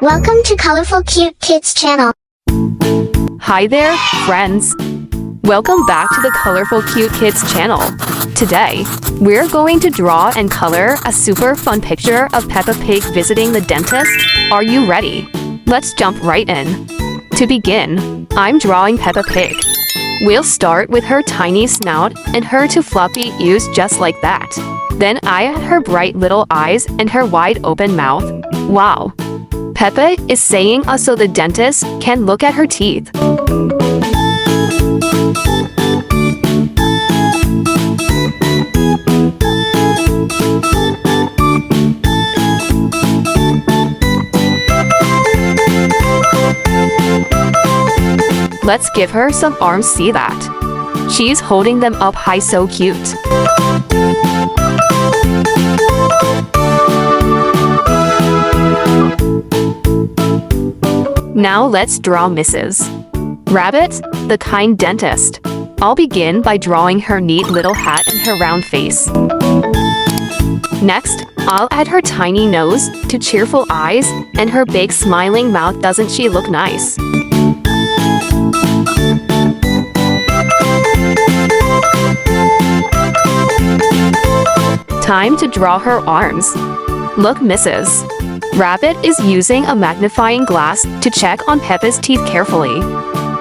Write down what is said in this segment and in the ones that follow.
Welcome to Colorful Cute Kids channel. Hi there, friends. Welcome back to the Colorful Cute Kids channel. Today, we're going to draw and color a super fun picture of Peppa Pig visiting the dentist. Are you ready? Let's jump right in. To begin, I'm drawing Peppa Pig. We'll start with her tiny snout and her two floppy ears just like that. Then I add her bright little eyes and her wide open mouth. Wow! Peppa is saying so the dentist can look at her teeth. Let's give her some arms, see that? She's holding them up high, so cute. Now let's draw Mrs. Rabbit, the kind dentist. I'll begin by drawing her neat little hat and her round face. Next, I'll add her tiny nose, two cheerful eyes, and her big smiling mouth. Doesn't she look nice? Time to draw her arms. Look, Mrs. Rabbit is using a magnifying glass to check on Peppa's teeth carefully.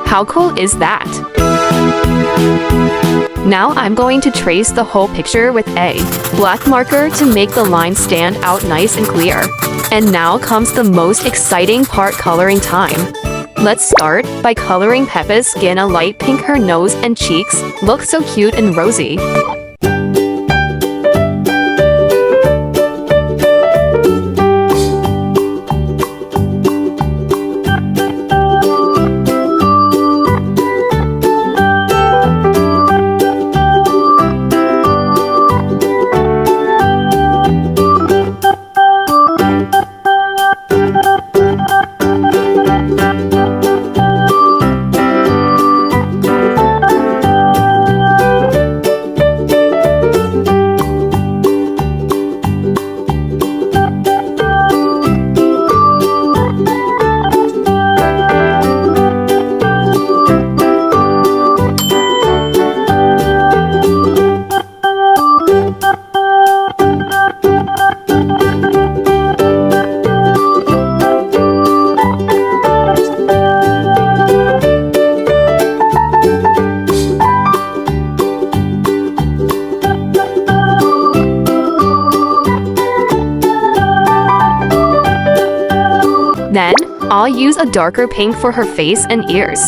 How cool is that? Now I'm going to trace the whole picture with a black marker to make the lines stand out nice and clear. And now comes the most exciting part, coloring time. Let's start by coloring Peppa's skin a light pink. Her nose and cheeks look so cute and rosy. Then, I'll use a darker pink for her face and ears.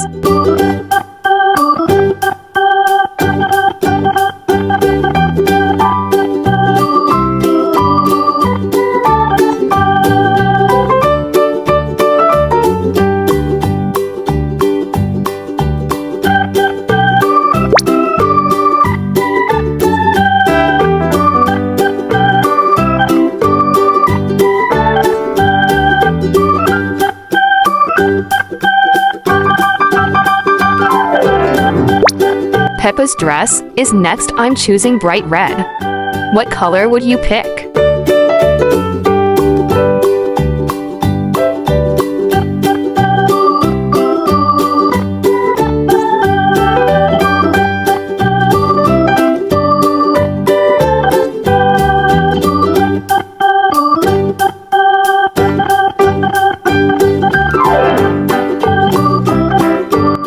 Peppa's dress is next. I'm choosing bright red. What color would you pick?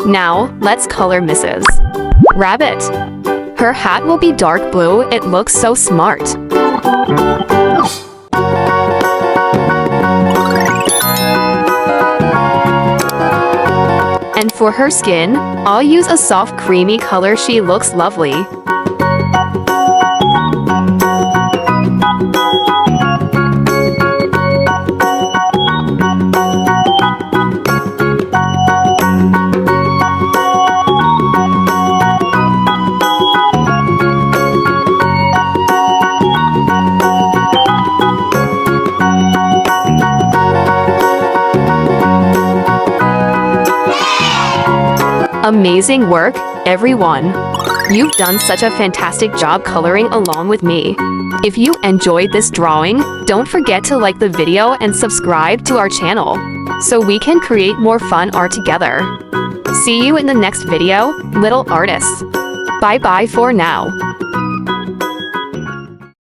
Now, let's color Mrs. Rabbit. Her hat will be dark blue. It looks so smart. And for her skin, I'll use a soft creamy color. She looks lovely. Amazing work, everyone! You've done such a fantastic job coloring along with me. If you enjoyed this drawing, don't forget to like the video and subscribe to our channel, so we can create more fun art together. See you in the next video, little artists. Bye bye for now.